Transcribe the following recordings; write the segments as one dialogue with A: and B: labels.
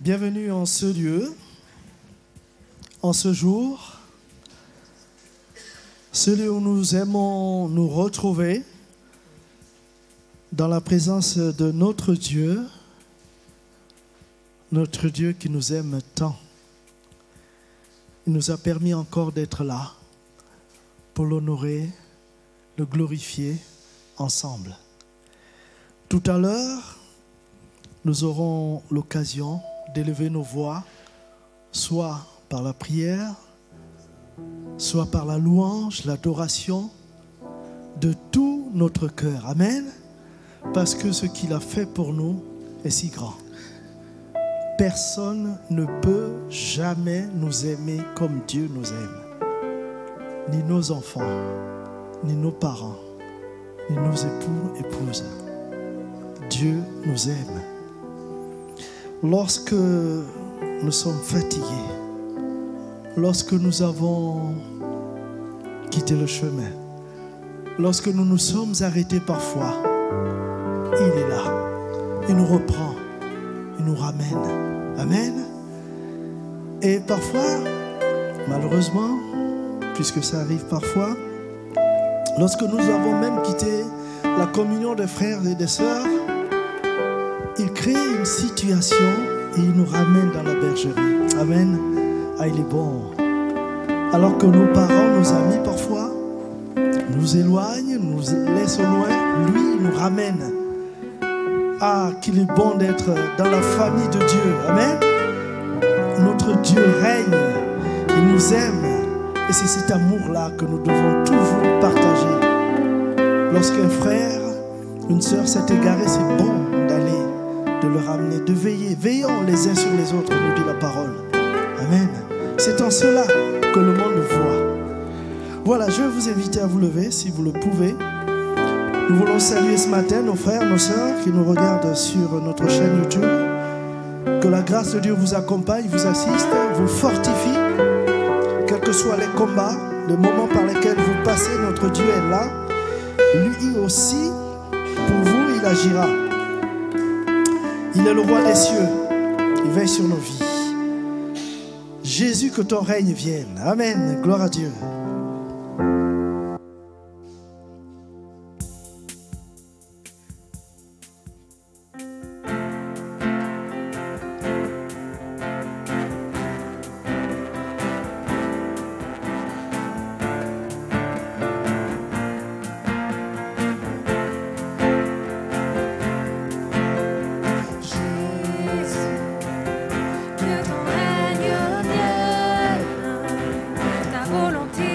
A: Bienvenue en ce lieu, en ce jour, celui où nous aimons nous retrouver dans la présence de notre Dieu qui nous aime tant. Il nous a permis encore d'être là pour l'honorer, le glorifier ensemble. Tout à l'heure, nous aurons l'occasion d'élever nos voix, soit par la prière, soit par la louange, l'adoration, de tout notre cœur. Amen. Parce que ce qu'il a fait pour nous est si grand. Personne ne peut jamais nous aimer comme Dieu nous aime. Ni nos enfants, ni nos parents, ni nos époux, épouses. Dieu nous aime. Lorsque nous sommes fatigués, lorsque nous avons quitté le chemin, lorsque nous nous sommes arrêtés parfois, il est là, il nous reprend, il nous ramène. Amen. Et parfois, malheureusement, puisque ça arrive parfois, lorsque nous avons même quitté la communion des frères et des sœurs, il crée une situation et il nous ramène dans la bergerie. Amen. Ah, il est bon. Alors que nos parents, nos amis parfois, nous éloignent, nous laissent au loin, lui, il nous ramène. Ah, qu'il est bon d'être dans la famille de Dieu. Amen. Notre Dieu règne, il nous aime. Et c'est cet amour-là que nous devons toujours partager. Lorsqu'un frère, une sœur s'est égarée, c'est bon d'aller, de le ramener, de veiller. Veillons les uns sur les autres, nous dit la parole. Amen. C'est en cela que le monde voit. Voilà, je vais vous inviter à vous lever, si vous le pouvez. Nous voulons saluer ce matin nos frères, nos sœurs qui nous regardent sur notre chaîne YouTube. Que la grâce de Dieu vous accompagne, vous assiste, vous fortifie. Quels que soient les combats, les moments par lesquels vous passez, notre Dieu est là. Lui aussi, pour vous, il agira. Il est le roi des cieux. Il veille sur nos vies. Jésus, que ton règne vienne. Amen. Gloire à Dieu.
B: Que ton règne vienne, ta volonté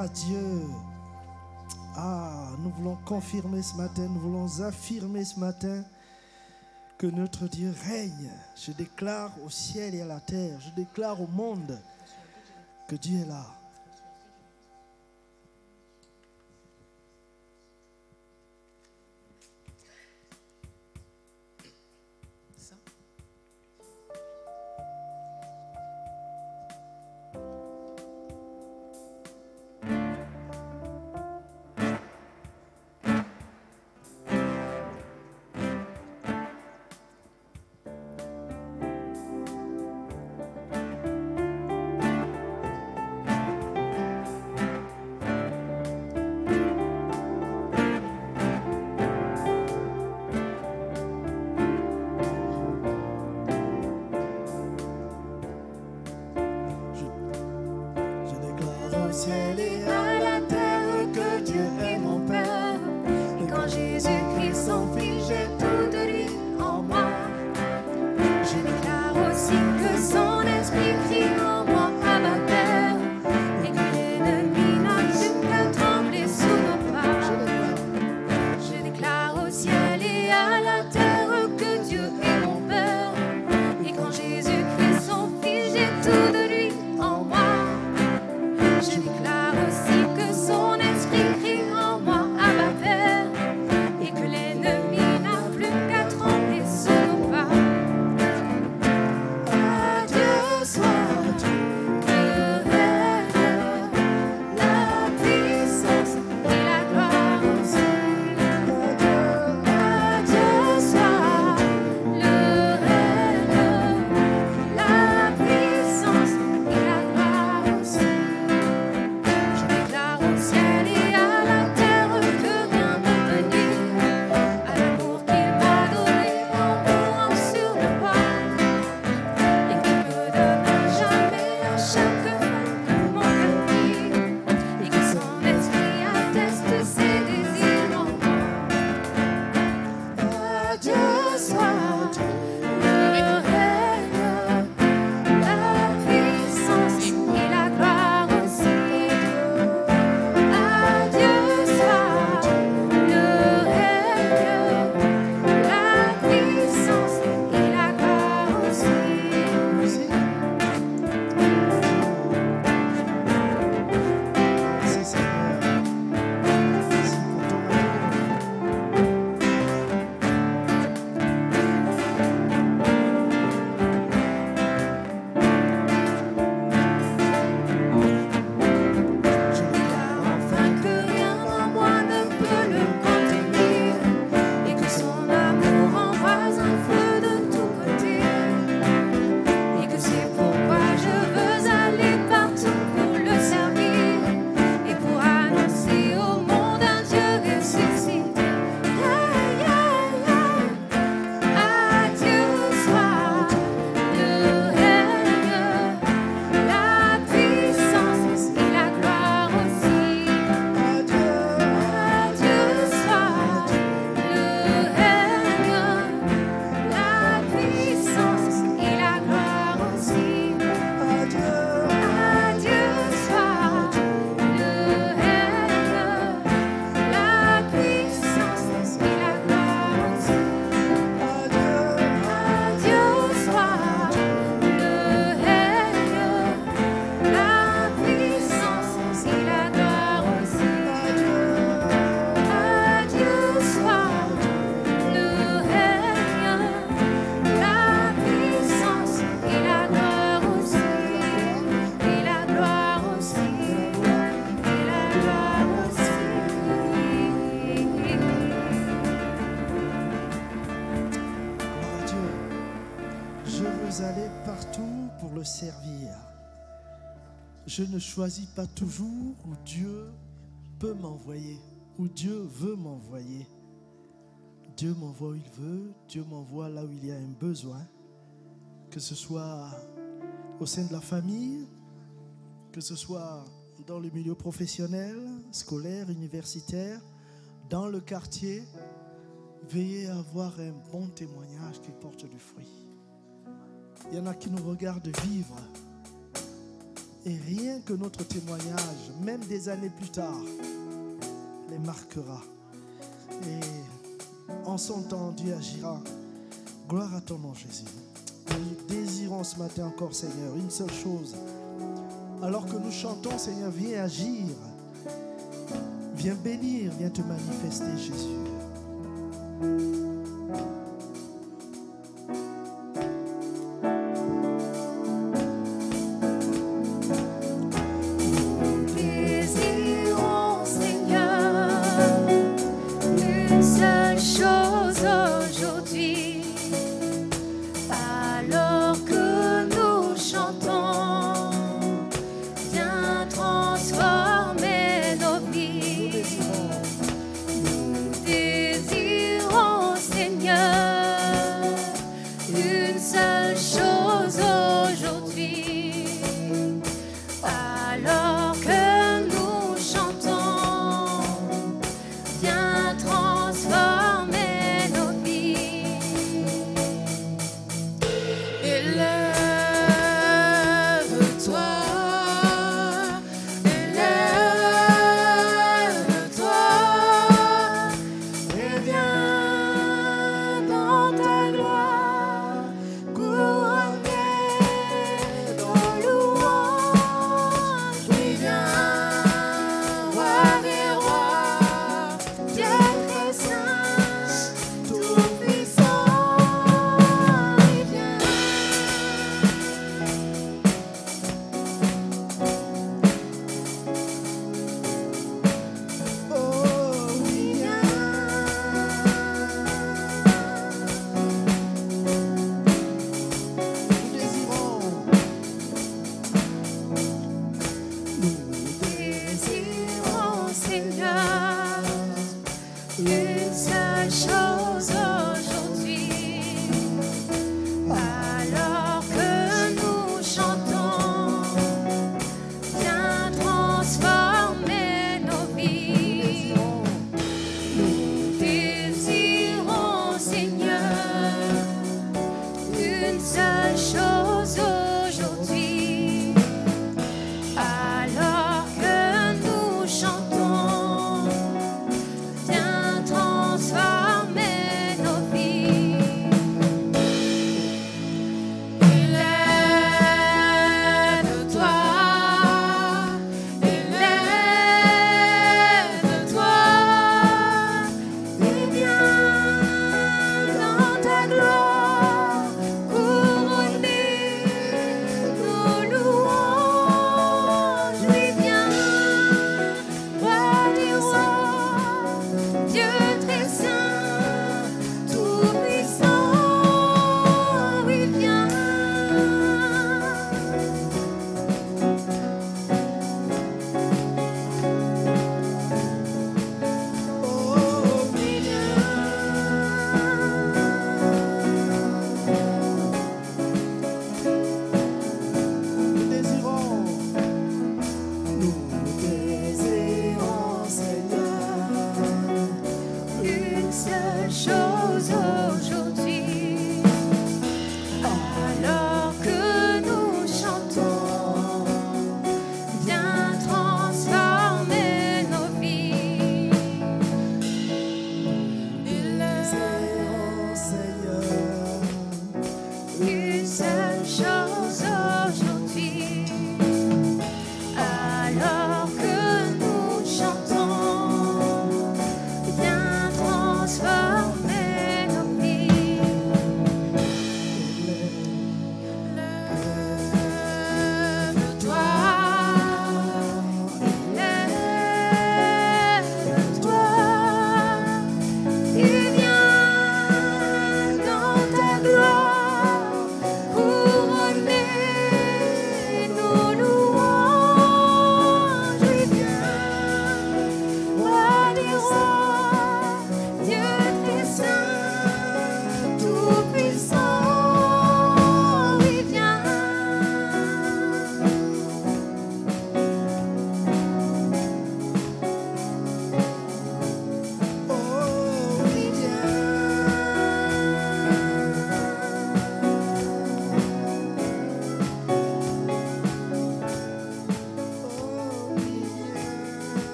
A: à Dieu. Ah, nous voulons confirmer ce matin, nous voulons affirmer ce matin que notre Dieu règne. Je déclare au ciel et à la terre, je déclare au monde que Dieu est là. Servir. Je ne choisis pas toujours où Dieu peut m'envoyer, où Dieu veut m'envoyer. Dieu m'envoie où il veut, Dieu m'envoie là où il y a un besoin, que ce soit au sein de la famille, que ce soit dans le milieu professionnel, scolaire, universitaire, dans le quartier. Veillez à avoir un bon témoignage qui porte du fruit. Il y en a qui nous regardent vivre. Et rien que notre témoignage, même des années plus tard, les marquera. Et en son temps, Dieu agira. Gloire à ton nom, Jésus. Nous désirons ce matin encore, Seigneur, une seule chose. Alors que nous chantons, Seigneur, viens agir. Viens bénir, viens te manifester, Jésus.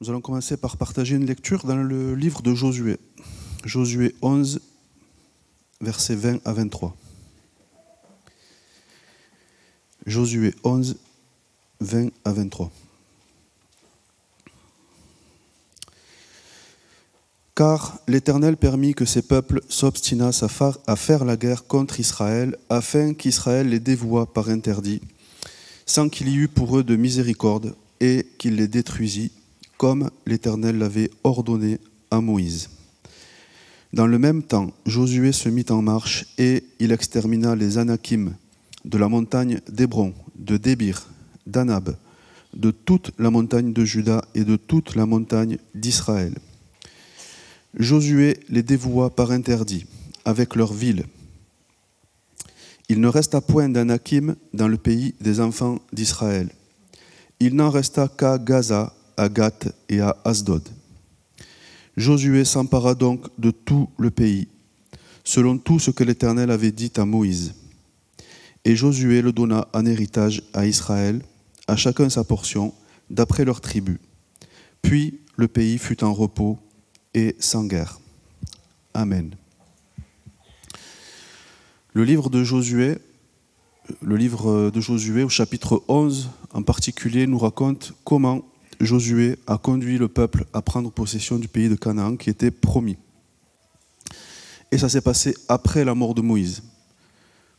B: Nous allons commencer par partager une lecture dans le livre de Josué. Josué 11, versets 20 à 23. Josué 11, 20 à 23. Car l'Éternel permit que ces peuples s'obstinassent à faire la guerre contre Israël, afin qu'Israël les dévouât par interdit, sans qu'il y eût pour eux de miséricorde, et qu'il les détruisit, comme l'Éternel l'avait ordonné à Moïse. Dans le même temps, Josué se mit en marche, et il extermina les Anakim de la montagne d'Hébron, de Débir, d'Anab, de toute la montagne de Juda et de toute la montagne d'Israël. Josué les dévoua par interdit, avec leurs villes. Il ne resta point d'Anakim dans le pays des enfants d'Israël. Il n'en resta qu'à Gaza, à Gath et à Asdod. Josué s'empara donc de tout le pays, selon tout ce que l'Éternel avait dit à Moïse. Et Josué le donna en héritage à Israël, à chacun sa portion, d'après leurs tribus. Puis le pays fut en repos et sans guerre. Amen. Le livre de Josué au chapitre 11 en particulier nous raconte comment Josué a conduit le peuple à prendre possession du pays de Canaan qui était promis. Et ça s'est passé après la mort de Moïse.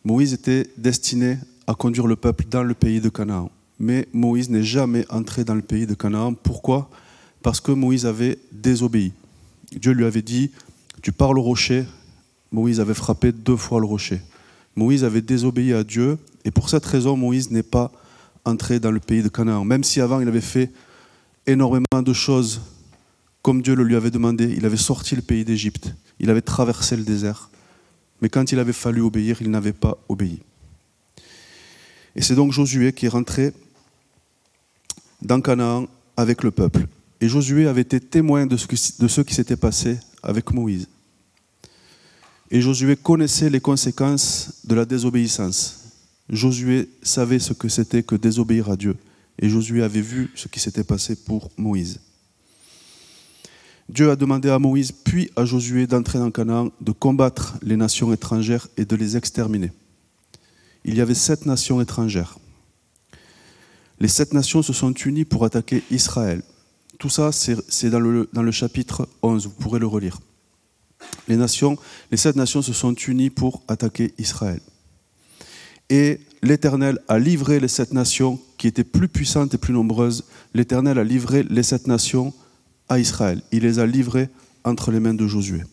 B: Moïse était destiné à conduire le peuple dans le pays de Canaan. Mais Moïse n'est jamais entré dans le pays de Canaan. Pourquoi ? Parce que Moïse avait désobéi. Dieu lui avait dit, tu parles au rocher. Moïse avait frappé 2 fois le rocher. Moïse avait désobéi à Dieu. Et pour cette raison, Moïse n'est pas entré dans le pays de Canaan. Même si avant, il avait fait énormément de choses comme Dieu le lui avait demandé. Il avait sorti le pays d'Égypte. Il avait traversé le désert. Mais quand il avait fallu obéir, il n'avait pas obéi. Et c'est donc Josué qui est rentré dans Canaan avec le peuple. Et Josué avait été témoin de ce qui s'était passé avec Moïse. Et Josué connaissait les conséquences de la désobéissance. Josué savait ce que c'était que désobéir à Dieu. Et Josué avait vu ce qui s'était passé pour Moïse. Dieu a demandé à Moïse puis à Josué d'entrer dans Canaan, de combattre les nations étrangères et de les exterminer. Il y avait 7 nations étrangères. Les 7 nations se sont unies pour attaquer Israël. Tout ça, c'est dans le chapitre 11, vous pourrez le relire. Les 7 nations se sont unies pour attaquer Israël. Et l'Éternel a livré les 7 nations qui étaient plus puissantes et plus nombreuses. L'Éternel a livré les 7 nations à Israël. Il les a livrées entre les mains de Josué.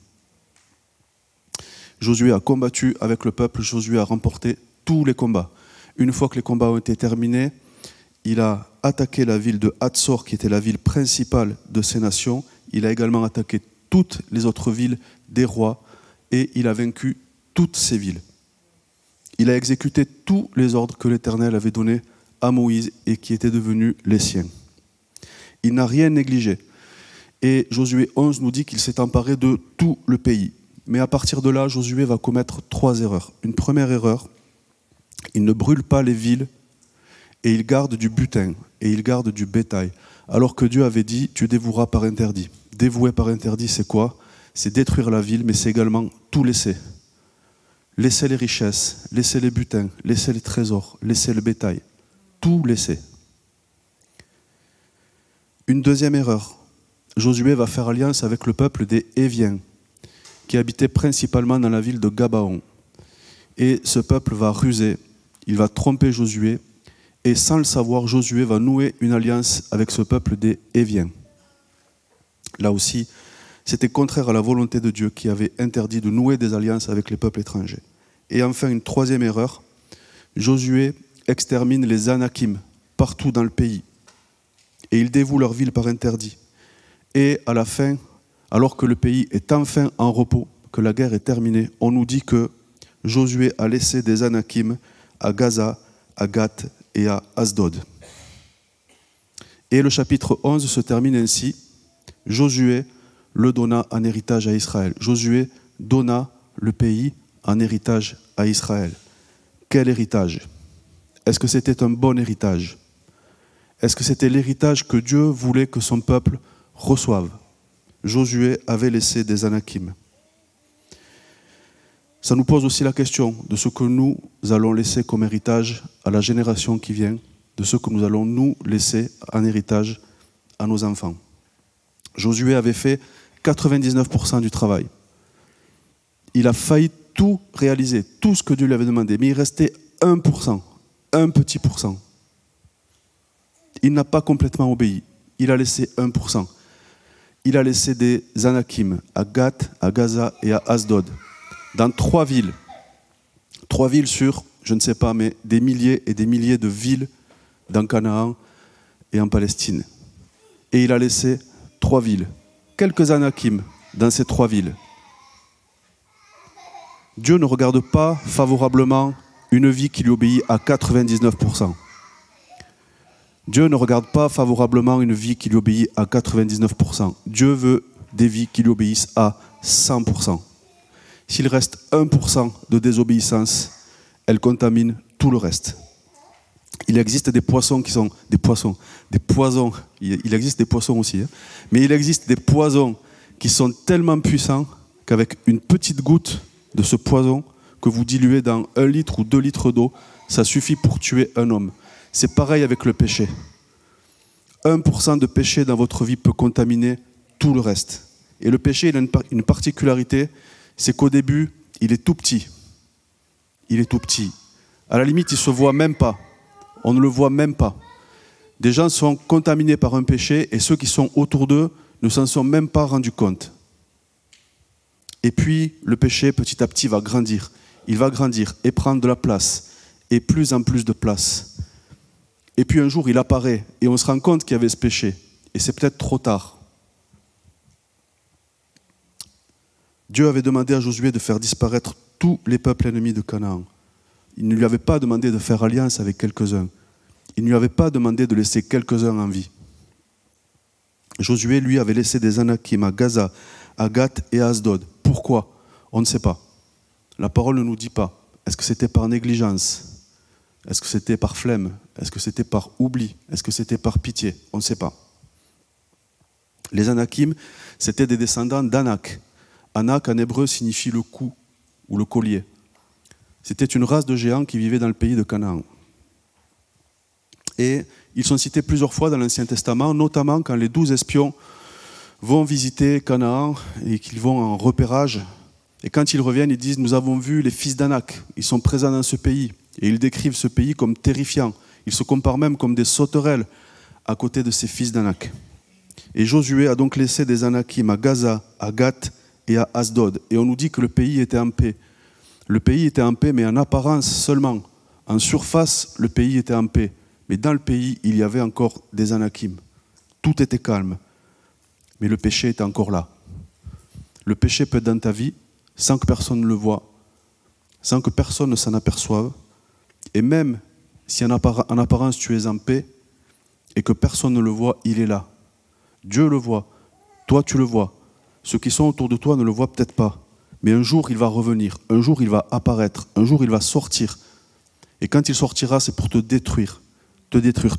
B: Josué a combattu avec le peuple. Josué a remporté tous les combats. Une fois que les combats ont été terminés, il a attaqué la ville de Hatzor, qui était la ville principale de ces nations. Il a également attaqué toutes les autres villes des rois et il a vaincu toutes ces villes. Il a exécuté tous les ordres que l'Éternel avait donnés à Moïse et qui étaient devenus les siens. Il n'a rien négligé. Et Josué 11 nous dit qu'il s'est emparé de tout le pays. Mais à partir de là, Josué va commettre 3 erreurs. Une première erreur, il ne brûle pas les villes et il garde du butin et il garde du bétail. Alors que Dieu avait dit, tu dévoueras par interdit. Dévouer par interdit, c'est quoi ? C'est détruire la ville, mais c'est également tout laisser. Laisser les richesses, laisser les butins, laisser les trésors, laisser le bétail. Tout laisser. Une deuxième erreur. Josué va faire alliance avec le peuple des Héviens, qui habitait principalement dans la ville de Gabaon. Et ce peuple va ruser, il va tromper Josué, et sans le savoir, Josué va nouer une alliance avec ce peuple des Héviens. Là aussi, c'était contraire à la volonté de Dieu qui avait interdit de nouer des alliances avec les peuples étrangers. Et enfin, une troisième erreur, Josué extermine les Anakim partout dans le pays. Et il dévoue leur ville par interdit. Et à la fin, alors que le pays est enfin en repos, que la guerre est terminée, on nous dit que Josué a laissé des Anakim à Gaza, à Gath et à Asdod. Et le chapitre 11 se termine ainsi. Josué le donna en héritage à Israël. Josué donna le pays en héritage à Israël. Quel héritage? Est-ce que c'était un bon héritage? Est-ce que c'était l'héritage que Dieu voulait que son peuple reçoivent. Josué avait laissé des Anakim. Ça nous pose aussi la question de ce que nous allons laisser comme héritage à la génération qui vient, de ce que nous allons nous laisser en héritage à nos enfants. Josué avait fait 99% du travail. Il a failli tout réaliser, tout ce que Dieu lui avait demandé, mais il restait 1%, un petit pourcent. Il n'a pas complètement obéi, il a laissé 1%. Il a laissé des Anakim à Gath, à Gaza et à Asdod, dans 3 villes. 3 villes sur, je ne sais pas, mais des milliers et des milliers de villes dans Canaan et en Palestine. Et il a laissé 3 villes, quelques Anakim dans ces 3 villes. Dieu ne regarde pas favorablement une vie qui lui obéit à 99%. Dieu ne regarde pas favorablement une vie qui lui obéit à 99%. Dieu veut des vies qui lui obéissent à 100%. S'il reste 1% de désobéissance, elle contamine tout le reste. Il existe des poissons qui sont des poisons. Il existe des poissons aussi, hein, mais il existe des poisons qui sont tellement puissants qu'avec une petite goutte de ce poison que vous diluez dans 1 litre ou 2 litres d'eau, ça suffit pour tuer un homme. C'est pareil avec le péché. 1% de péché dans votre vie peut contaminer tout le reste. Et le péché, il a une particularité, c'est qu'au début, il est tout petit. Il est tout petit. À la limite, il ne se voit même pas. On ne le voit même pas. Des gens sont contaminés par un péché et ceux qui sont autour d'eux ne s'en sont même pas rendus compte. Et puis, le péché, petit à petit, va grandir. Il va grandir et prendre de la place, et plus en plus de place. Et puis un jour, il apparaît, et on se rend compte qu'il y avait ce péché. Et c'est peut-être trop tard. Dieu avait demandé à Josué de faire disparaître tous les peuples ennemis de Canaan. Il ne lui avait pas demandé de faire alliance avec quelques-uns. Il ne lui avait pas demandé de laisser quelques-uns en vie. Josué, lui, avait laissé des Anakim à Gaza, à Gath et à Asdod. Pourquoi? On ne sait pas. La parole ne nous dit pas. Est-ce que c'était par négligence? Est-ce que c'était par flemme? Est-ce que c'était par oubli? Est-ce que c'était par pitié? On ne sait pas. Les Anakim, c'était des descendants d'Anak. Anak, en hébreu, signifie le cou ou le collier. C'était une race de géants qui vivait dans le pays de Canaan. Et ils sont cités plusieurs fois dans l'Ancien Testament, notamment quand les 12 espions vont visiter Canaan et qu'ils vont en repérage. Et quand ils reviennent, ils disent « Nous avons vu les fils d'Anak, ils sont présents dans ce pays. » Et ils décrivent ce pays comme terrifiant. Ils se comparent même comme des sauterelles à côté de ces fils d'Anak. Et Josué a donc laissé des Anakim à Gaza, à Gath et à Asdod. Et on nous dit que le pays était en paix. Le pays était en paix, mais en apparence seulement. En surface, le pays était en paix. Mais dans le pays, il y avait encore des Anakim. Tout était calme. Mais le péché était encore là. Le péché peut être dans ta vie sans que personne ne le voie, sans que personne ne s'en aperçoive. Et même si en apparence tu es en paix et que personne ne le voit, il est là. Dieu le voit, toi tu le vois. Ceux qui sont autour de toi ne le voient peut-être pas. Mais un jour il va revenir, un jour il va apparaître, un jour il va sortir. Et quand il sortira, c'est pour te détruire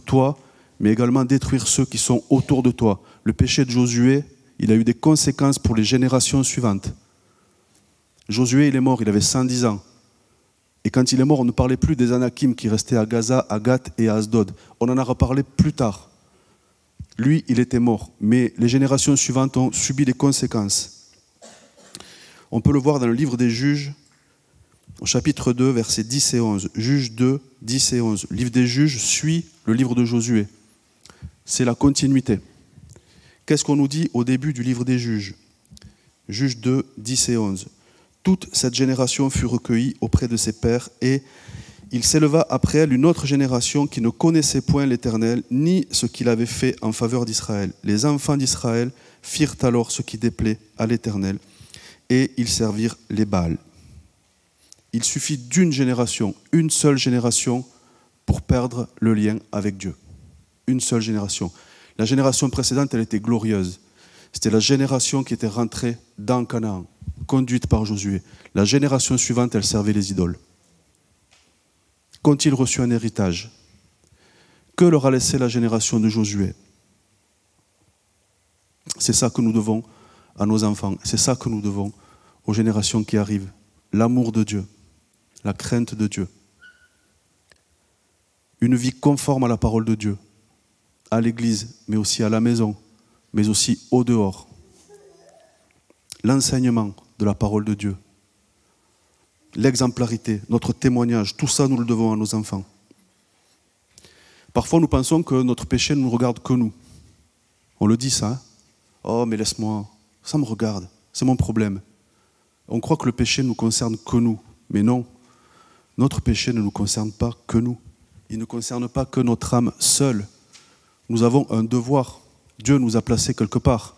B: toi, mais également détruire ceux qui sont autour de toi. Le péché de Josué, il a eu des conséquences pour les générations suivantes. Josué, il est mort, il avait 110 ans. Et quand il est mort, on ne parlait plus des Anakim qui restaient à Gaza, à Gath et à Asdod. On en a reparlé plus tard. Lui, il était mort, mais les générations suivantes ont subi les conséquences. On peut le voir dans le livre des Juges, au chapitre 2, versets 10 et 11. Juges 2, 10 et 11. Le livre des Juges suit le livre de Josué. C'est la continuité. Qu'est-ce qu'on nous dit au début du livre des Juges? Juges 2, 10 et 11. Toute cette génération fut recueillie auprès de ses pères, et il s'éleva après elle une autre génération qui ne connaissait point l'Éternel, ni ce qu'il avait fait en faveur d'Israël. Les enfants d'Israël firent alors ce qui déplaît à l'Éternel, et ils servirent les Baals. Il suffit d'une génération, une seule génération, pour perdre le lien avec Dieu. Une seule génération. La génération précédente, elle était glorieuse. C'était la génération qui était rentrée dans Canaan, conduite par Josué. La génération suivante, elle servait les idoles. Qu'ont-ils reçu un héritage? Que leur a laissé la génération de Josué? C'est ça que nous devons à nos enfants. C'est ça que nous devons aux générations qui arrivent. L'amour de Dieu, la crainte de Dieu. Une vie conforme à la parole de Dieu, à l'église, mais aussi à la maison, mais aussi au dehors. L'enseignement de la parole de Dieu, l'exemplarité, notre témoignage, tout ça nous le devons à nos enfants. Parfois nous pensons que notre péché ne nous regarde que nous. On le dit ça, hein? Oh mais laisse-moi, ça me regarde, c'est mon problème. On croit que le péché ne nous concerne que nous, mais non, notre péché ne nous concerne pas que nous. Il ne concerne pas que notre âme seule. Nous avons un devoir. Dieu nous a placés quelque part.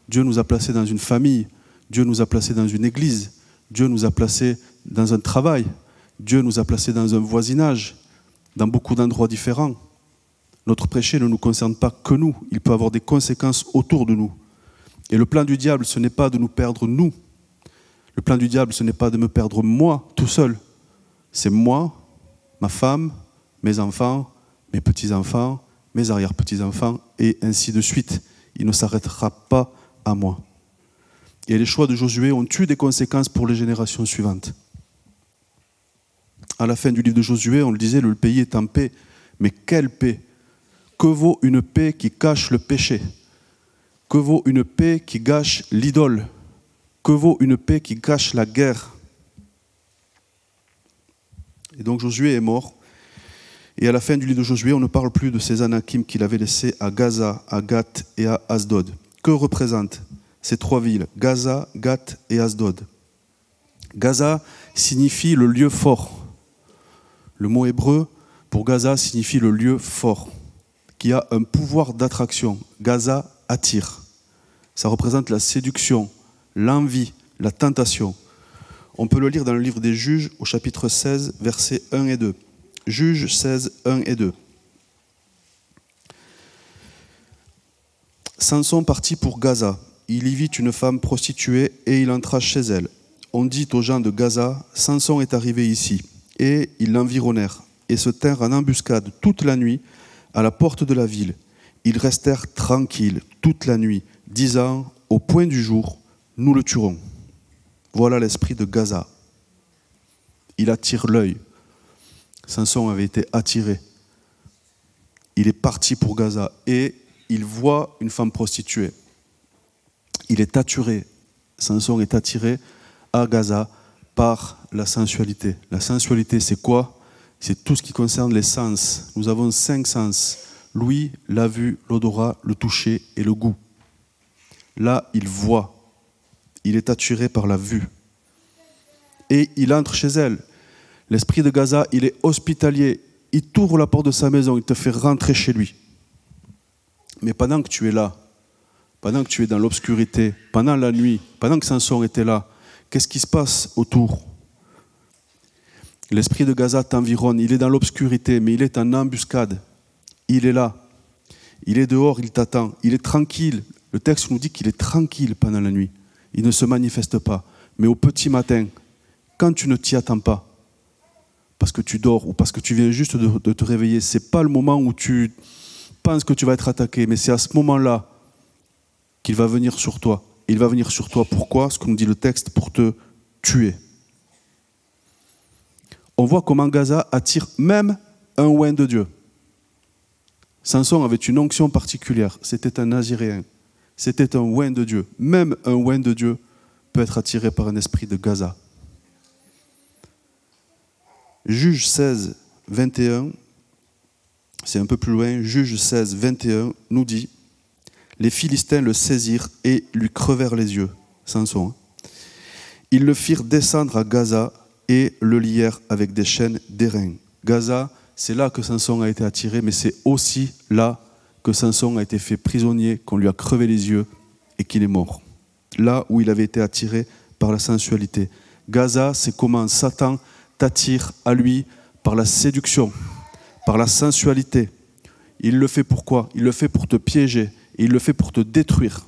B: Dieu nous a placés dans une famille. Dieu nous a placés dans une église. Dieu nous a placés dans un travail. Dieu nous a placés dans un voisinage, dans beaucoup d'endroits différents. Notre péché ne nous concerne pas que nous. Il peut avoir des conséquences autour de nous. Et le plan du diable, ce n'est pas de nous perdre nous. Le plan du diable, ce n'est pas de me perdre moi, tout seul. C'est moi, ma femme, mes enfants, mes petits-enfants, mes arrière-petits-enfants, et ainsi de suite. Il ne s'arrêtera pas à moi. Et les choix de Josué ont eu des conséquences pour les générations suivantes. À la fin du livre de Josué, on le disait, le pays est en paix. Mais quelle paix? Que vaut une paix qui cache le péché? Que vaut une paix qui gâche l'idole? Que vaut une paix qui cache la guerre? Et donc Josué est mort. Et à la fin du livre de Josué, on ne parle plus de ces Anakim qu'il avait laissés à Gaza, à Gath et à Asdod. Que représentent ces trois villes, Gaza, Gath et Asdod? Gaza signifie le lieu fort. Le mot hébreu pour Gaza signifie le lieu fort, qui a un pouvoir d'attraction. Gaza attire. Ça représente la séduction, l'envie, la tentation. On peut le lire dans le livre des Juges au chapitre 16, versets 1 et 2. Juges 16, 1 et 2. Samson partit pour Gaza. Il y vit une femme prostituée et il entra chez elle. On dit aux gens de Gaza, Samson est arrivé ici. Et ils l'environnèrent et se tinrent en embuscade toute la nuit à la porte de la ville. Ils restèrent tranquilles toute la nuit, disant, au point du jour, nous le tuerons. Voilà l'esprit de Gaza. Il attire l'œil. Samson avait été attiré. Il est parti pour Gaza et il voit une femme prostituée. Il est attiré. Samson est attiré à Gaza par la sensualité. La sensualité, c'est quoi? C'est tout ce qui concerne les sens. Nous avons 5 sens. L'ouïe, la vue, l'odorat, le toucher et le goût. Là, il voit. Il est attiré par la vue. Et il entre chez elle. L'esprit de Gaza, il est hospitalier. Il t'ouvre la porte de sa maison, il te fait rentrer chez lui. Mais pendant que tu es là, pendant que tu es dans l'obscurité, pendant la nuit, pendant que Samson était là, qu'est-ce qui se passe autour? L'esprit de Gaza t'environne, il est dans l'obscurité, mais il est en embuscade. Il est là. Il est dehors, il t'attend. Il est tranquille. Le texte nous dit qu'il est tranquille pendant la nuit. Il ne se manifeste pas. Mais au petit matin, quand tu ne t'y attends pas, parce que tu dors ou parce que tu viens juste de te réveiller, ce n'est pas le moment où tu penses que tu vas être attaqué, mais c'est à ce moment-là qu'il va venir sur toi. Il va venir sur toi, pourquoi? Ce que nous dit le texte, pour te tuer. On voit comment Gaza attire même un oint de Dieu. Samson avait une onction particulière, c'était un Naziréen, c'était un oint de Dieu. Même un oint de Dieu peut être attiré par un esprit de Gaza. Juge 16, 21, c'est un peu plus loin, Juge 16, 21 nous dit, les Philistins le saisirent et lui crevèrent les yeux, Samson. Ils le firent descendre à Gaza et le lièrent avec des chaînes d'airain. Gaza, c'est là que Samson a été attiré, mais c'est aussi là que Samson a été fait prisonnier, qu'on lui a crevé les yeux et qu'il est mort. Là où il avait été attiré par la sensualité. Gaza, c'est comment Satan t'attire à lui par la séduction, par la sensualité. Il le fait pourquoi? Il le fait pour te piéger et il le fait pour te détruire.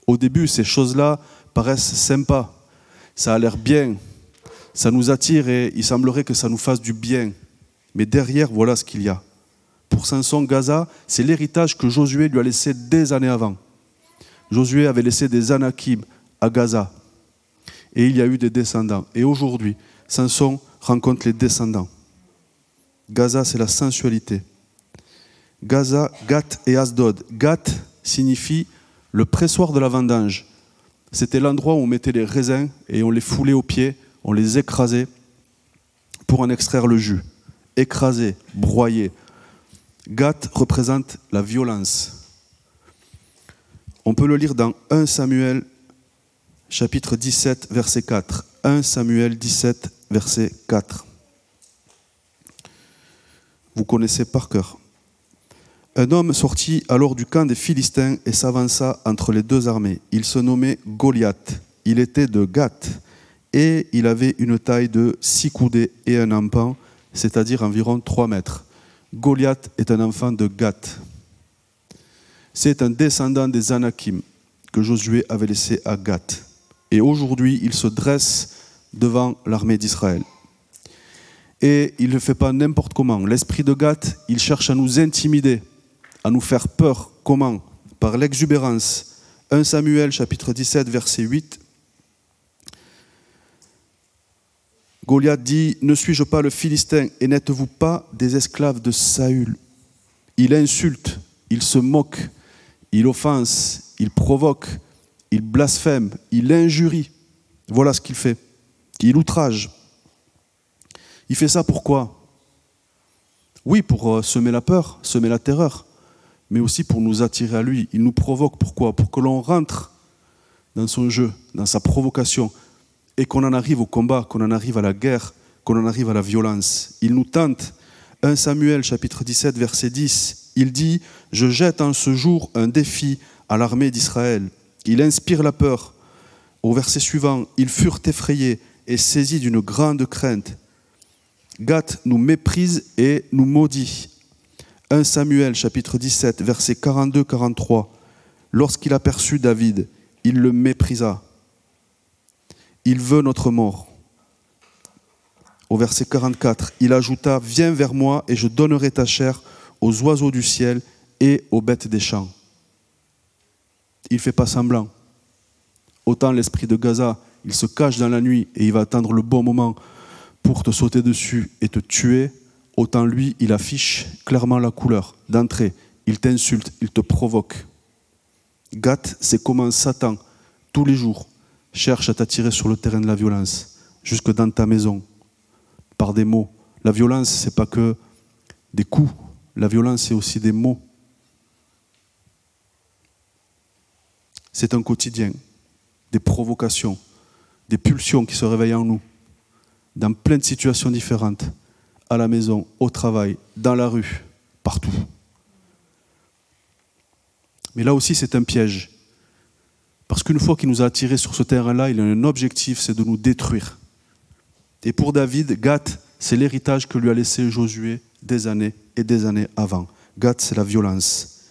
B: Au début, ces choses-là paraissent sympas, ça a l'air bien, ça nous attire et il semblerait que ça nous fasse du bien. Mais derrière, voilà ce qu'il y a. Pour Samson, Gaza, c'est l'héritage que Josué lui a laissé des années avant. Josué avait laissé des Anakim à Gaza. Et il y a eu des descendants. Et aujourd'hui, Samson rencontre les descendants. Gaza, c'est la sensualité. Gaza, Gath et Asdod. Gath signifie le pressoir de la vendange. C'était l'endroit où on mettait les raisins et on les foulait aux pieds, on les écrasait pour en extraire le jus. Écraser, broyer. Gath représente la violence. On peut le lire dans 1 Samuel, chapitre 17, verset 4. 1 Samuel 17, verset 4. Vous connaissez par cœur. Un homme sortit alors du camp des Philistins et s'avança entre les deux armées. Il se nommait Goliath. Il était de Gath et il avait une taille de 6 coudées et un empan, c'est-à-dire environ 3 mètres. Goliath est un enfant de Gath. C'est un descendant des Anakim que Josué avait laissé à Gath. Et aujourd'hui, il se dresse devant l'armée d'Israël. Et il ne le fait pas n'importe comment. L'esprit de Gath, il cherche à nous intimider, à nous faire peur. Comment? Par l'exubérance. 1 Samuel, chapitre 17, verset 8. Goliath dit, « Ne suis-je pas le Philistin et n'êtes-vous pas des esclaves de Saül ?» Il insulte, il se moque, il offense, il provoque, il blasphème, il injurie. Voilà ce qu'il fait. Il outrage. Il fait ça pourquoi? Oui, pour semer la peur, semer la terreur, mais aussi pour nous attirer à lui. Il nous provoque. Pourquoi? Pour que l'on rentre dans son jeu, dans sa provocation, et qu'on en arrive au combat, qu'on en arrive à la guerre, qu'on en arrive à la violence. Il nous tente. 1 Samuel, chapitre 17, verset 10, il dit « Je jette en ce jour un défi à l'armée d'Israël. » Il inspire la peur. Au verset suivant, « Ils furent effrayés et saisis d'une grande crainte. » Gath nous méprise et nous maudit. 1 Samuel, chapitre 17, versets 42-43. Lorsqu'il aperçut David, il le méprisa. Il veut notre mort. Au verset 44, il ajouta, « Viens vers moi et je donnerai ta chair aux oiseaux du ciel et aux bêtes des champs. » Il ne fait pas semblant. Autant l'esprit de Gaza, il se cache dans la nuit et il va attendre le bon moment pour te sauter dessus et te tuer, autant lui, il affiche clairement la couleur d'entrée. Il t'insulte, il te provoque. Gath, c'est comment Satan, tous les jours, cherche à t'attirer sur le terrain de la violence, jusque dans ta maison, par des mots. La violence, ce n'est pas que des coups. La violence, c'est aussi des mots. C'est un quotidien, des provocations, des pulsions qui se réveillent en nous, dans plein de situations différentes, à la maison, au travail, dans la rue, partout. Mais là aussi, c'est un piège. Parce qu'une fois qu'il nous a attirés sur ce terrain-là, il a un objectif, c'est de nous détruire. Et pour David, Gath, c'est l'héritage que lui a laissé Josué des années et des années avant. Gath, c'est la violence.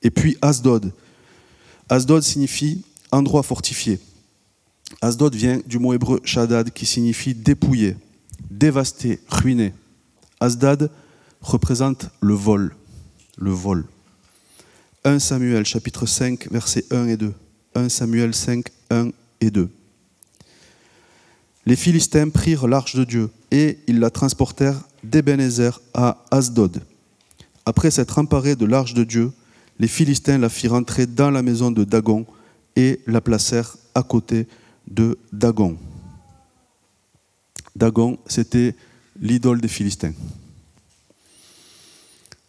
B: Et puis Asdod. Asdod signifie endroit fortifié. Asdod vient du mot hébreu shadad qui signifie dépouiller, dévaster, ruiner. Asdod représente le vol. Le vol. 1 Samuel chapitre 5 versets 1 et 2. 1 Samuel 5, 1 et 2. Les Philistins prirent l'arche de Dieu et ils la transportèrent d'Ebenezer à Asdod. Après s'être emparés de l'arche de Dieu, les Philistins la firent entrer dans la maison de Dagon et la placèrent à côté de Dagon. Dagon, c'était l'idole des Philistins.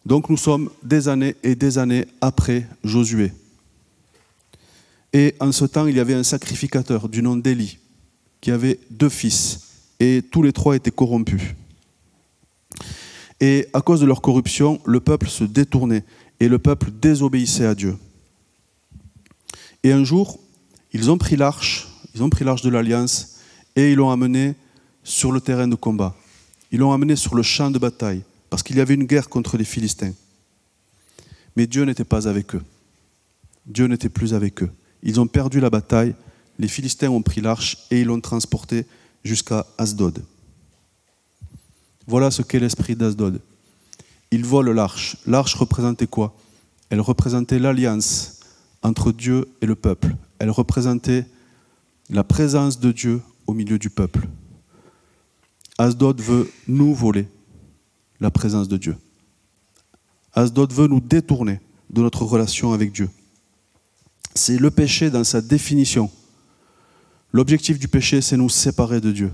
B: Donc nous sommes des années et des années après Josué. Et en ce temps, il y avait un sacrificateur du nom d'Élie, qui avait 2 fils, et tous les 3 étaient corrompus. Et à cause de leur corruption, le peuple se détournait, et le peuple désobéissait à Dieu. Et un jour, ils ont pris l'arche de l'Alliance, et ils l'ont amenée sur le terrain de combat. Ils l'ont amenée sur le champ de bataille, parce qu'il y avait une guerre contre les Philistins. Mais Dieu n'était pas avec eux. Dieu n'était plus avec eux. Ils ont perdu la bataille, les Philistins ont pris l'arche et ils l'ont transportée jusqu'à Asdod. Voilà ce qu'est l'esprit d'Asdod. Ils volent l'arche. L'arche représentait quoi? Elle représentait l'alliance entre Dieu et le peuple. Elle représentait la présence de Dieu au milieu du peuple. Asdod veut nous voler la présence de Dieu. Asdod veut nous détourner de notre relation avec Dieu. C'est le péché dans sa définition. L'objectif du péché, c'est nous séparer de Dieu.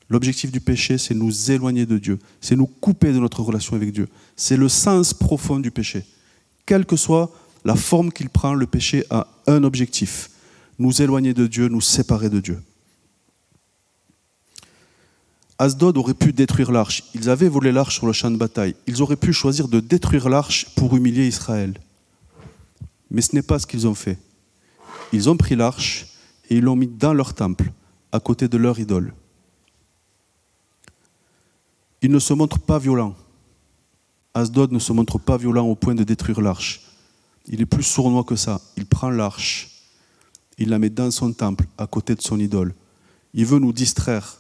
B: L'objectif du péché, c'est nous éloigner de Dieu. C'est nous couper de notre relation avec Dieu. C'est le sens profond du péché. Quelle que soit la forme qu'il prend, le péché a un objectif. Nous éloigner de Dieu, nous séparer de Dieu. Asdod aurait pu détruire l'arche. Ils avaient volé l'arche sur le champ de bataille. Ils auraient pu choisir de détruire l'arche pour humilier Israël. Mais ce n'est pas ce qu'ils ont fait. Ils ont pris l'arche et ils l'ont mis dans leur temple, à côté de leur idole. Ils ne se montrent pas violents. Asdod ne se montre pas violent au point de détruire l'arche. Il est plus sournois que ça. Il prend l'arche, il la met dans son temple, à côté de son idole. Il veut nous distraire.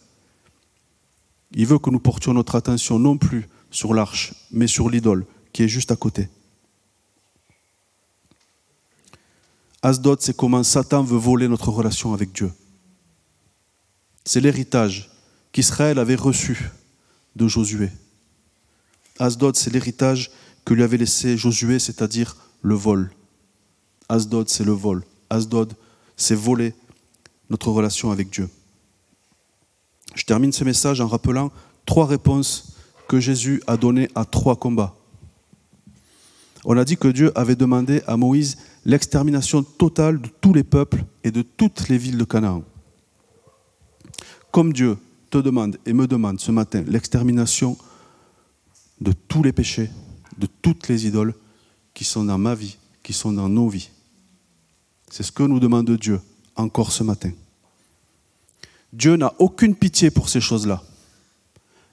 B: Il veut que nous portions notre attention non plus sur l'arche, mais sur l'idole qui est juste à côté. Asdod, c'est comment Satan veut voler notre relation avec Dieu. C'est l'héritage qu'Israël avait reçu de Josué. Asdod, c'est l'héritage que lui avait laissé Josué, c'est-à-dire le vol. Asdod, c'est le vol. Asdod, c'est voler notre relation avec Dieu. Je termine ce message en rappelant 3 réponses que Jésus a données à 3 combats. On a dit que Dieu avait demandé à Moïse l'extermination totale de tous les peuples et de toutes les villes de Canaan. Comme Dieu te demande et me demande ce matin l'extermination de tous les péchés, de toutes les idoles qui sont dans ma vie, qui sont dans nos vies. C'est ce que nous demande Dieu encore ce matin. Dieu n'a aucune pitié pour ces choses-là.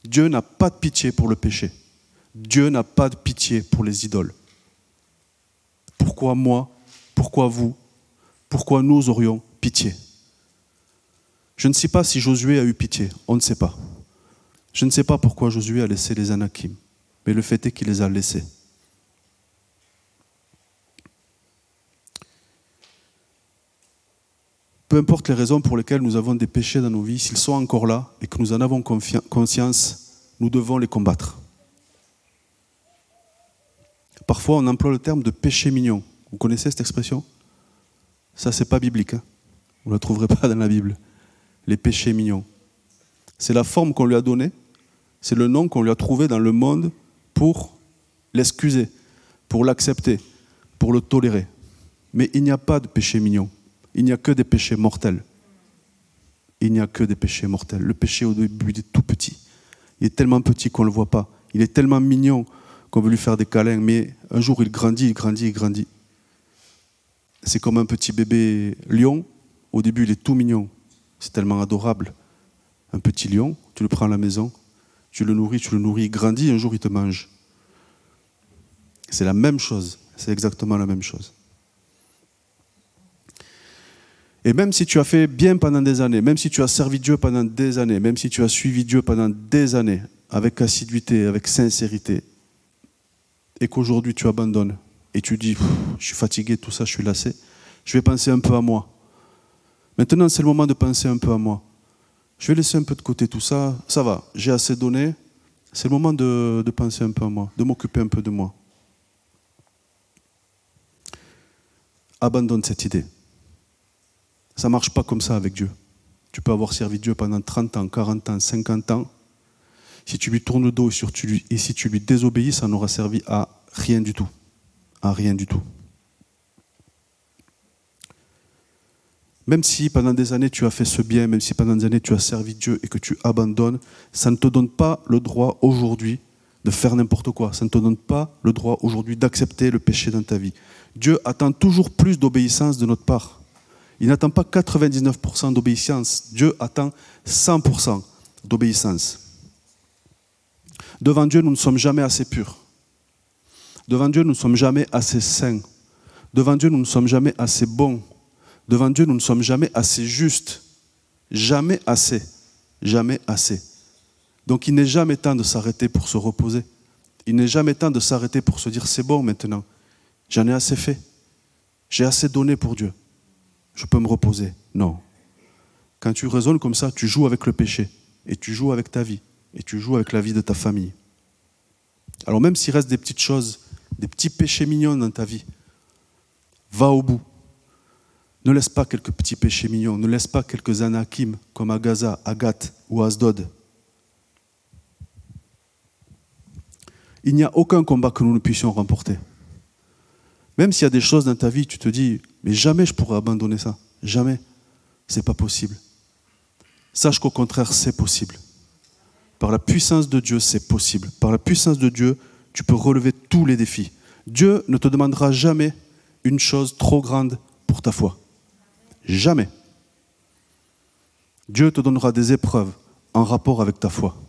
B: Dieu n'a pas de pitié pour le péché. Dieu n'a pas de pitié pour les idoles. Pourquoi moi? Pourquoi vous? Pourquoi nous aurions pitié? Je ne sais pas si Josué a eu pitié. On ne sait pas. Je ne sais pas pourquoi Josué a laissé les Anakim. Mais le fait est qu'il les a laissés. Peu importe les raisons pour lesquelles nous avons des péchés dans nos vies, s'ils sont encore là et que nous en avons conscience, nous devons les combattre. Parfois, on emploie le terme de péché mignon. Vous connaissez cette expression? Ça, c'est pas biblique. Hein? Vous ne la trouverez pas dans la Bible. Les péchés mignons. C'est la forme qu'on lui a donnée, c'est le nom qu'on lui a trouvé dans le monde pour l'excuser, pour l'accepter, pour le tolérer. Mais il n'y a pas de péché mignon. Il n'y a que des péchés mortels. Il n'y a que des péchés mortels. Le péché au début, il est tout petit. Il est tellement petit qu'on ne le voit pas. Il est tellement mignon qu'on veut lui faire des câlins. Mais un jour, il grandit, il grandit, il grandit. C'est comme un petit bébé lion. Au début, il est tout mignon. C'est tellement adorable. Un petit lion, tu le prends à la maison, tu le nourris, il grandit, un jour, il te mange. C'est la même chose. C'est exactement la même chose. Et même si tu as fait bien pendant des années, même si tu as servi Dieu pendant des années, même si tu as suivi Dieu pendant des années, avec assiduité, avec sincérité, et qu'aujourd'hui tu abandonnes, et tu dis, je suis fatigué, tout ça, je suis lassé, je vais penser un peu à moi. Maintenant, c'est le moment de penser un peu à moi. Je vais laisser un peu de côté tout ça, ça va, j'ai assez donné, c'est le moment de penser un peu à moi, de m'occuper un peu de moi. Abandonne cette idée. Ça ne marche pas comme ça avec Dieu. Tu peux avoir servi Dieu pendant 30 ans, 40 ans, 50 ans. Si tu lui tournes le dos et si tu lui désobéis, ça n'aura servi à rien du tout. À rien du tout. Même si pendant des années tu as fait ce bien, même si pendant des années tu as servi Dieu et que tu abandonnes, ça ne te donne pas le droit aujourd'hui de faire n'importe quoi. Ça ne te donne pas le droit aujourd'hui d'accepter le péché dans ta vie. Dieu attend toujours plus d'obéissance de notre part. Il n'attend pas 99% d'obéissance. Dieu attend 100% d'obéissance. Devant Dieu, nous ne sommes jamais assez purs. Devant Dieu, nous ne sommes jamais assez saints. Devant Dieu, nous ne sommes jamais assez bons. Devant Dieu, nous ne sommes jamais assez justes. Jamais assez. Jamais assez. Donc il n'est jamais temps de s'arrêter pour se reposer. Il n'est jamais temps de s'arrêter pour se dire c'est bon maintenant. J'en ai assez fait. J'ai assez donné pour Dieu. Je peux me reposer. Non. Quand tu raisonnes comme ça, tu joues avec le péché. Et tu joues avec ta vie. Et tu joues avec la vie de ta famille. Alors même s'il reste des petites choses, des petits péchés mignons dans ta vie, va au bout. Ne laisse pas quelques petits péchés mignons. Ne laisse pas quelques anakim comme à Gaza, à Gath ou à Asdod. Il n'y a aucun combat que nous ne puissions remporter. Même s'il y a des choses dans ta vie, tu te dis, mais jamais je pourrais abandonner ça. Jamais. C'est pas possible. Sache qu'au contraire, c'est possible. Par la puissance de Dieu, c'est possible. Par la puissance de Dieu, tu peux relever tous les défis. Dieu ne te demandera jamais une chose trop grande pour ta foi. Jamais. Dieu te donnera des épreuves en rapport avec ta foi.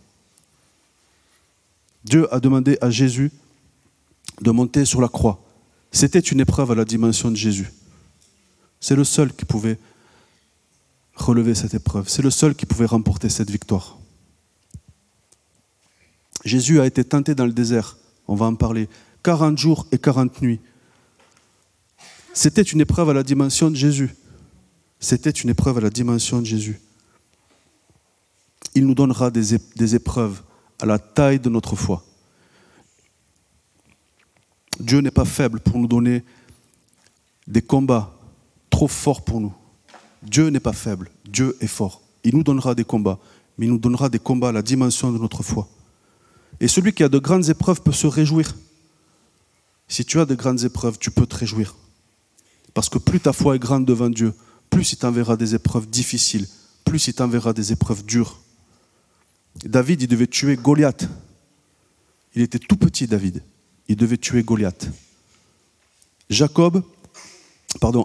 B: Dieu a demandé à Jésus de monter sur la croix. C'était une épreuve à la dimension de Jésus. C'est le seul qui pouvait relever cette épreuve. C'est le seul qui pouvait remporter cette victoire. Jésus a été tenté dans le désert, on va en parler, 40 jours et 40 nuits. C'était une épreuve à la dimension de Jésus. C'était une épreuve à la dimension de Jésus. Il nous donnera des épreuves à la taille de notre foi. Dieu n'est pas faible pour nous donner des combats trop forts pour nous. Dieu n'est pas faible, Dieu est fort. Il nous donnera des combats, mais il nous donnera des combats à la dimension de notre foi. Et celui qui a de grandes épreuves peut se réjouir. Si tu as de grandes épreuves, tu peux te réjouir. Parce que plus ta foi est grande devant Dieu, plus il t'enverra des épreuves difficiles, plus il t'enverra des épreuves dures. David, il devait tuer Goliath. Il était tout petit, David. Il devait tuer Goliath.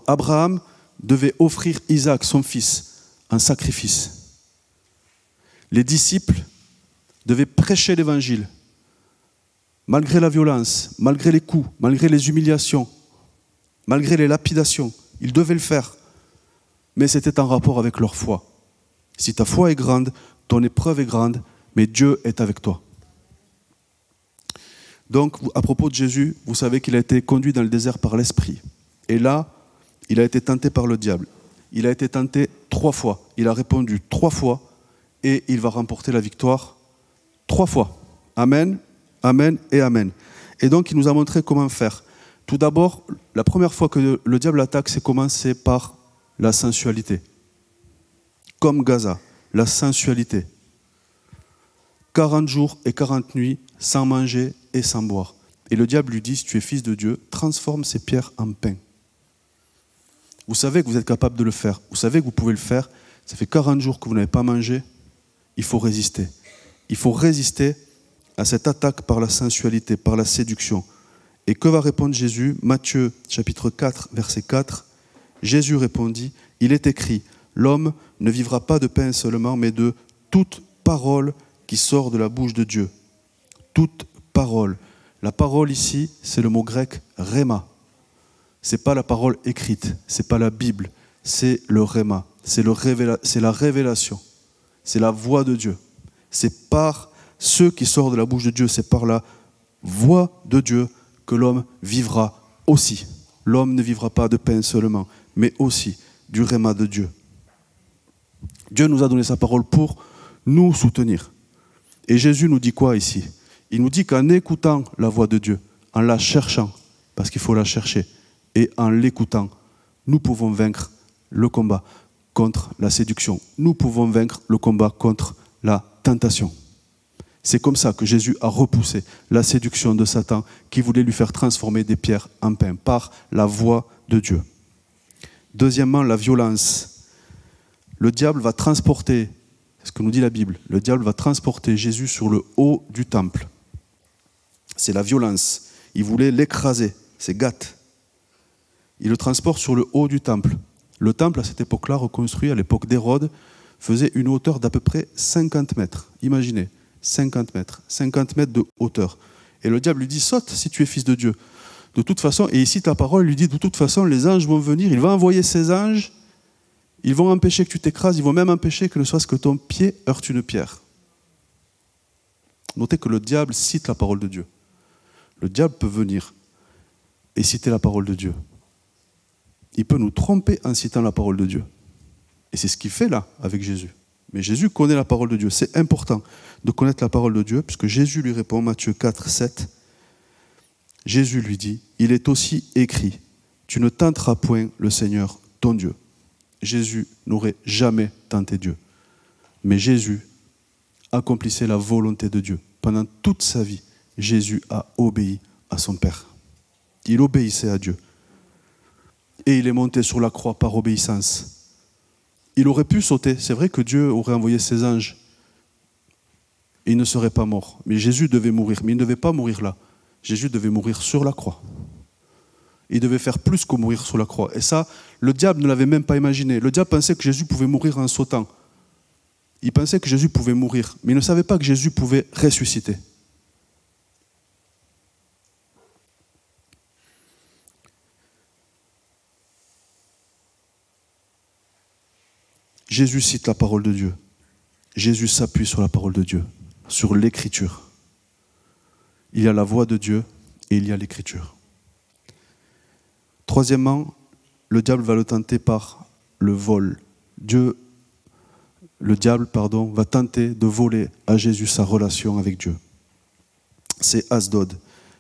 B: Abraham devait offrir Isaac, son fils, en sacrifice. Les disciples devaient prêcher l'évangile, malgré la violence, malgré les coups, malgré les humiliations, malgré les lapidations. Ils devaient le faire, mais c'était en rapport avec leur foi. Si ta foi est grande, ton épreuve est grande, mais Dieu est avec toi. Donc, à propos de Jésus, vous savez qu'il a été conduit dans le désert par l'Esprit. Et là, il a été tenté par le diable. Il a été tenté 3 fois. Il a répondu 3 fois et il va remporter la victoire 3 fois. Amen, amen et amen. Et donc, il nous a montré comment faire. Tout d'abord, la première fois que le diable attaque, c'est commencer par la sensualité. Comme Gaza, la sensualité. 40 jours et 40 nuits sans manger et sans boire. Et le diable lui dit, si tu es fils de Dieu, transforme ces pierres en pain. Vous savez que vous êtes capable de le faire. Vous savez que vous pouvez le faire. Ça fait 40 jours que vous n'avez pas mangé. Il faut résister. Il faut résister à cette attaque par la sensualité, par la séduction. Et que va répondre Jésus? Matthieu chapitre 4, verset 4. Jésus répondit, il est écrit, l'homme ne vivra pas de pain seulement, mais de toute parole qui sort de la bouche de Dieu. Toute parole. La parole ici, c'est le mot grec rhéma. Ce n'est pas la parole écrite, ce n'est pas la Bible, c'est le rhéma, c'est la révélation, c'est la voix de Dieu. C'est par ceux qui sortent de la bouche de Dieu, c'est par la voix de Dieu que l'homme vivra aussi. L'homme ne vivra pas de pain seulement, mais aussi du rhéma de Dieu. Dieu nous a donné sa parole pour nous soutenir. Et Jésus nous dit quoi ici? Il nous dit qu'en écoutant la voix de Dieu, en la cherchant, parce qu'il faut la chercher, et en l'écoutant, nous pouvons vaincre le combat contre la séduction. Nous pouvons vaincre le combat contre la tentation. C'est comme ça que Jésus a repoussé la séduction de Satan qui voulait lui faire transformer des pierres en pain par la voix de Dieu. Deuxièmement, la violence. Le diable va transporter, c'est ce que nous dit la Bible, le diable va transporter Jésus sur le haut du temple. C'est la violence. Il voulait l'écraser, c'est Gath. Il le transporte sur le haut du temple. Le temple, à cette époque-là, reconstruit à l'époque d'Hérode, faisait une hauteur d'à peu près 50 mètres. Imaginez, 50 mètres de hauteur. Et le diable lui dit, saute si tu es fils de Dieu. De toute façon, et ici ta parole lui dit, de toute façon, les anges vont venir, il va envoyer ses anges, ils vont empêcher que tu t'écrases, ils vont même empêcher que ne soit-ce que ton pied heurte une pierre. Notez que le diable cite la parole de Dieu. Le diable peut venir et citer la parole de Dieu. Il peut nous tromper en citant la parole de Dieu. Et c'est ce qu'il fait là, avec Jésus. Mais Jésus connaît la parole de Dieu. C'est important de connaître la parole de Dieu, puisque Jésus lui répond, Matthieu 4, 7. Jésus lui dit, « Il est aussi écrit, tu ne tenteras point le Seigneur, ton Dieu. » Jésus n'aurait jamais tenté Dieu. Mais Jésus accomplissait la volonté de Dieu. Pendant toute sa vie, Jésus a obéi à son Père. Il obéissait à Dieu. Et il est monté sur la croix par obéissance. Il aurait pu sauter. C'est vrai que Dieu aurait envoyé ses anges. Et il ne serait pas mort. Mais Jésus devait mourir. Mais il ne devait pas mourir là. Jésus devait mourir sur la croix. Il devait faire plus que mourir sur la croix. Et ça, le diable ne l'avait même pas imaginé. Le diable pensait que Jésus pouvait mourir en sautant. Il pensait que Jésus pouvait mourir. Mais il ne savait pas que Jésus pouvait ressusciter. Jésus cite la parole de Dieu. Jésus s'appuie sur la parole de Dieu, sur l'Écriture. Il y a la voix de Dieu et il y a l'Écriture. Troisièmement, le diable va le tenter par le vol. Le diable va tenter de voler à Jésus sa relation avec Dieu. C'est Asdod.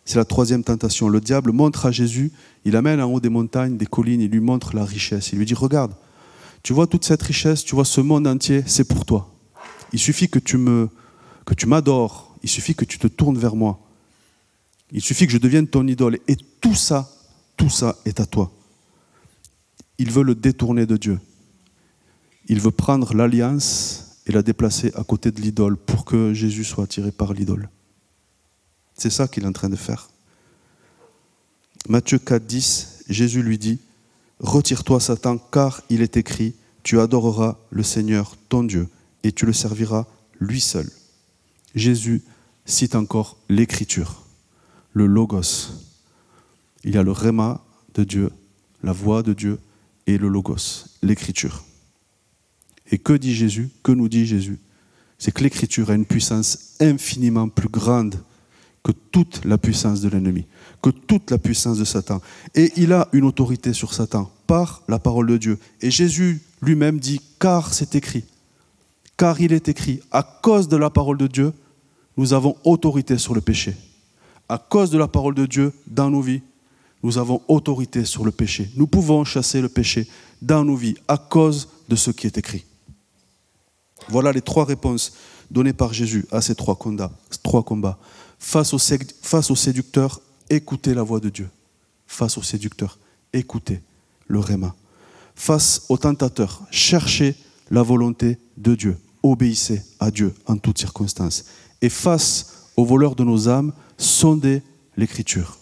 B: C'est la troisième tentation. Le diable montre à Jésus, il l'amène en haut des montagnes, des collines, il lui montre la richesse. Il lui dit, regarde, tu vois toute cette richesse, tu vois ce monde entier, c'est pour toi. Il suffit que tu m'adores, il suffit que tu te tournes vers moi. Il suffit que je devienne ton idole. Et tout ça est à toi. Il veut le détourner de Dieu. Il veut prendre l'alliance et la déplacer à côté de l'idole pour que Jésus soit attiré par l'idole. C'est ça qu'il est en train de faire. Matthieu 4, 10, Jésus lui dit, « Retire-toi, Satan, car il est écrit, tu adoreras le Seigneur, ton Dieu, et tu le serviras lui seul. » Jésus cite encore l'Écriture, le Logos. Il y a le Réma de Dieu, la voix de Dieu, et le Logos, l'Écriture. Et que dit Jésus? Que nous dit Jésus? C'est que l'Écriture a une puissance infiniment plus grande que toute la puissance de l'ennemi, que toute la puissance de Satan. Et il a une autorité sur Satan par la parole de Dieu. Et Jésus lui-même dit, car c'est écrit, car il est écrit, à cause de la parole de Dieu, nous avons autorité sur le péché. À cause de la parole de Dieu dans nos vies, nous avons autorité sur le péché. Nous pouvons chasser le péché dans nos vies à cause de ce qui est écrit. Voilà les trois réponses données par Jésus à ces trois combats. Face aux séducteurs, écoutez la voix de Dieu. Face aux séducteurs, écoutez le Réma. Face aux tentateurs, cherchez la volonté de Dieu. Obéissez à Dieu en toutes circonstances. Et face aux voleurs de nos âmes, sondez l'Écriture.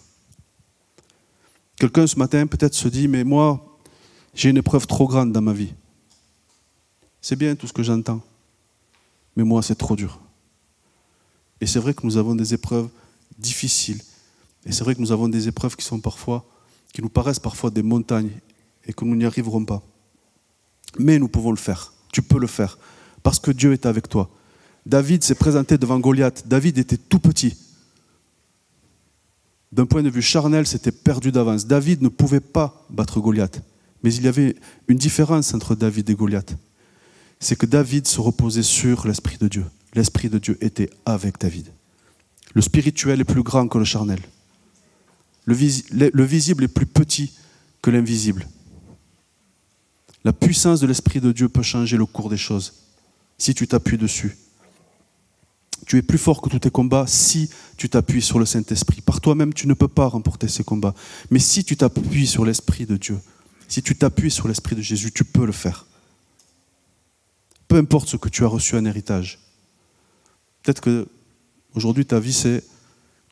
B: Quelqu'un ce matin peut-être se dit, mais moi, j'ai une épreuve trop grande dans ma vie. C'est bien tout ce que j'entends, mais moi, c'est trop dur. Et c'est vrai que nous avons des épreuves difficiles. Et c'est vrai que nous avons des épreuves qui nous paraissent parfois des montagnes et que nous n'y arriverons pas. Mais nous pouvons le faire. Tu peux le faire. Parce que Dieu est avec toi. David s'est présenté devant Goliath. David était tout petit. D'un point de vue charnel, c'était perdu d'avance. David ne pouvait pas battre Goliath. Mais il y avait une différence entre David et Goliath. C'est que David se reposait sur l'Esprit de Dieu. L'Esprit de Dieu était avec David. Le spirituel est plus grand que le charnel. Le visible est plus petit que l'invisible. La puissance de l'Esprit de Dieu peut changer le cours des choses si tu t'appuies dessus. Tu es plus fort que tous tes combats si tu t'appuies sur le Saint-Esprit. Par toi-même, tu ne peux pas remporter ces combats. Mais si tu t'appuies sur l'Esprit de Dieu, si tu t'appuies sur l'Esprit de Jésus, tu peux le faire. Peu importe ce que tu as reçu en héritage. Peut-être qu'aujourd'hui, ta vie, c'est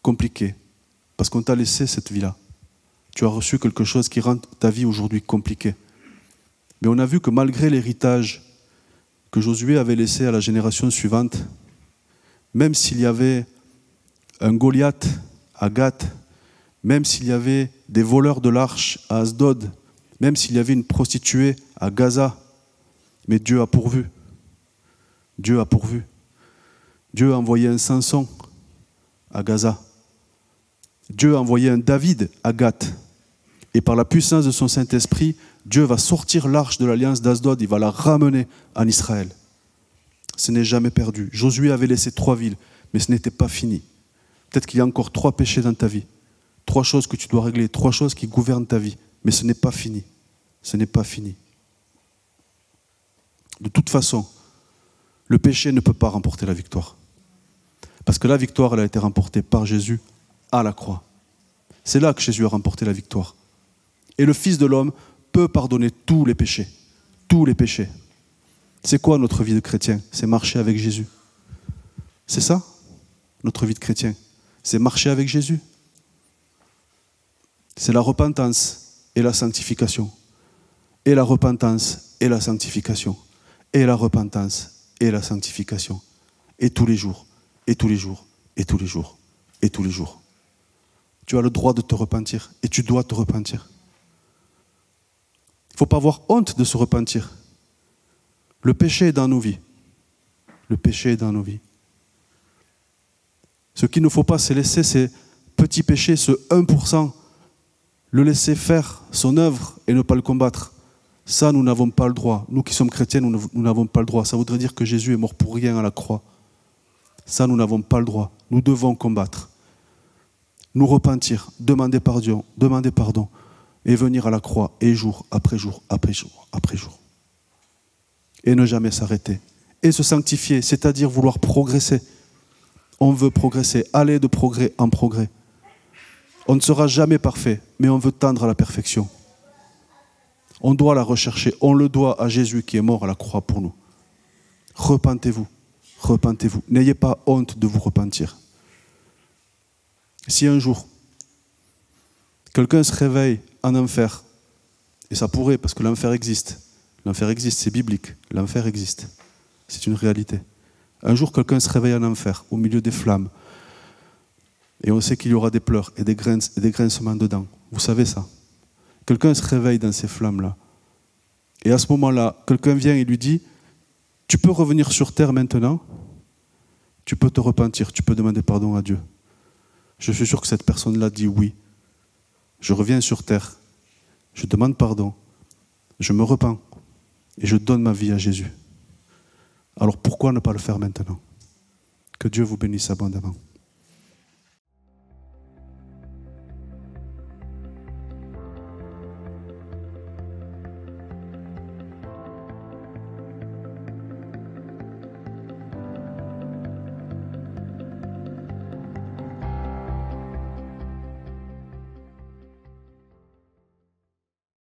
B: compliqué. Parce qu'on t'a laissé cette vie-là. Tu as reçu quelque chose qui rend ta vie aujourd'hui compliquée. Mais on a vu que malgré l'héritage que Josué avait laissé à la génération suivante, même s'il y avait un Goliath à Gath, même s'il y avait des voleurs de l'arche à Asdod, même s'il y avait une prostituée à Gaza, mais Dieu a pourvu. Dieu a pourvu. Dieu a envoyé un Samson à Gaza. Dieu a envoyé un David à Gath. Et par la puissance de son Saint-Esprit, Dieu va sortir l'arche de l'alliance d'Asdod, il va la ramener en Israël. Ce n'est jamais perdu. Josué avait laissé 3 villes, mais ce n'était pas fini. Peut-être qu'il y a encore 3 péchés dans ta vie. 3 choses que tu dois régler, 3 choses qui gouvernent ta vie. Mais ce n'est pas fini. Ce n'est pas fini. De toute façon, le péché ne peut pas remporter la victoire. Parce que la victoire, elle a été remportée par Jésus à la croix. C'est là que Jésus a remporté la victoire. Et le Fils de l'homme peut pardonner tous les péchés. Tous les péchés. C'est quoi notre vie de chrétien? C'est marcher avec Jésus. C'est ça, notre vie de chrétien. C'est marcher avec Jésus. C'est la repentance et la sanctification. Et la repentance et la sanctification. Et la repentance et la sanctification. Et tous les jours, et tous les jours, et tous les jours, et tous les jours. Tu as le droit de te repentir et tu dois te repentir. Il ne faut pas avoir honte de se repentir. Le péché est dans nos vies. Le péché est dans nos vies. Ce qu'il ne faut pas, c'est laisser ces petits péchés, ce 1%, le laisser faire son œuvre et ne pas le combattre. Ça, nous n'avons pas le droit. Nous qui sommes chrétiens, nous n'avons pas le droit. Ça voudrait dire que Jésus est mort pour rien à la croix. Ça, nous n'avons pas le droit. Nous devons combattre. Nous repentir, demander pardon, et venir à la croix, et jour après jour, après jour, après jour. Et ne jamais s'arrêter. Et se sanctifier, c'est-à-dire vouloir progresser. On veut progresser, aller de progrès en progrès. On ne sera jamais parfait, mais on veut tendre à la perfection. On doit la rechercher, on le doit à Jésus qui est mort à la croix pour nous. Repentez-vous, repentez-vous. N'ayez pas honte de vous repentir. Si un jour, quelqu'un se réveille en enfer, et ça pourrait, parce que l'enfer existe, c'est biblique, l'enfer existe, c'est une réalité. Un jour, quelqu'un se réveille en enfer, au milieu des flammes, et on sait qu'il y aura des pleurs et des grincements dedans. Vous savez ça. Quelqu'un se réveille dans ces flammes-là. Et à ce moment-là, quelqu'un vient et lui dit, tu peux revenir sur terre maintenant, tu peux te repentir, tu peux demander pardon à Dieu. Je suis sûr que cette personne-là dit oui. Je reviens sur terre, je demande pardon, je me repens et je donne ma vie à Jésus. Alors pourquoi ne pas le faire maintenant? Que Dieu vous bénisse abondamment.